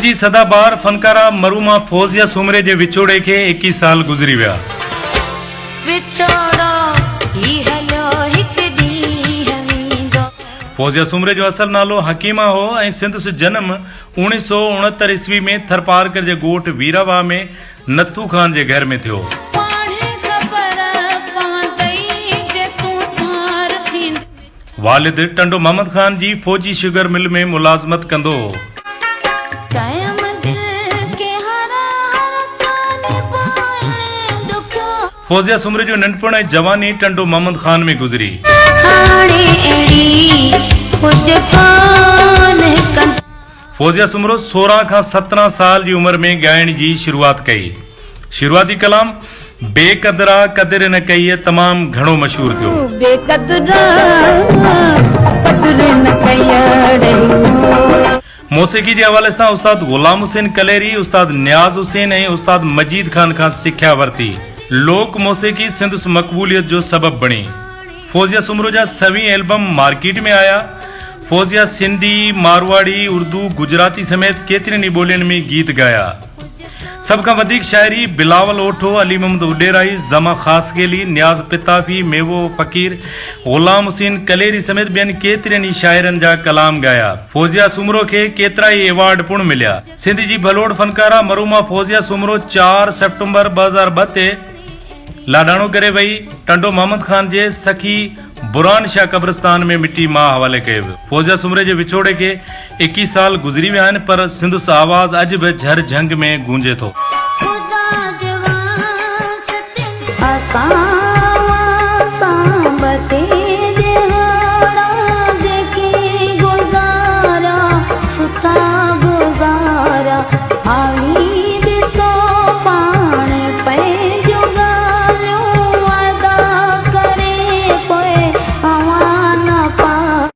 जी सदाबार फनकारा मरूमा फौजिया सुमरे जे विछोड़े के 21 साल गुजरी विया। फौजिया सुमरे जो असल नालो हकीमा हो ऐं सिंध जन्म 1969 ईस्वी में थरपारकर जे गोठ वीरावा में नथू खान जे घर में थियो। वालिद टंडो मोहम्मद खान जी फौजी शुगर मिल में मुलाजमत कंदो हो। फौजिया सुमरे जो नंढपण ऐं जवानी टंडो मोहम्मद खान में गुजरी। फौजिया सुमरो 16 खां 17 साल जी उम्र में ॻाइण जी शुरुआत कई। शुरुआती कलाम बेकदरा कदर न कई तमाम घणो मशहूर थियो। मौसीकी जे हवाले सां उस्ताद गुलाम हुसैन कलेरी, उस्ताद नियाज हुसैन ऐं उस्ताद मजीद खान खां सिख्या वरती। लोक मौसीकी सिंध मक़बूलियत जो सबब बणी। फौजिया सुमरो जा सभी एल्बम मार्केट में आया। फौजिया सिंधी, मारवाड़ी, उर्दू, गुजराती समेत केतिरनि ॿोलियुनि में गीत गाया। सब खां वधीक शायरी बिलावल ओठो, अली मोहम्मद उडेराई, जमा खासगेली, नियाज पिताफी, मेवो फकीर, गुलाम हुसैन कलेरी समेत ॿियनि केतिरनि शाइरनि जा कलाम गाया। फौजिया सुमरो खे केतिरा ई एवार्ड पिणु मिलिया। सिंध जी भलोड़ फनकारा मरूमा फौजिया सुमरो 4 सेप्टेम्बर 2002 ते लाडाणो करे वही टंडो मोहम्मद खान जे सखी बुरान शाह कब्रिस्तान में मिट्टी मां हवाले कयो वियो। फौजिया सुमरे जे विछोड़े के 21 साल गुजरी विया आहिनि, पर सिंधुस आवाज़ अॼु बि झर झंग में गूंजे थो।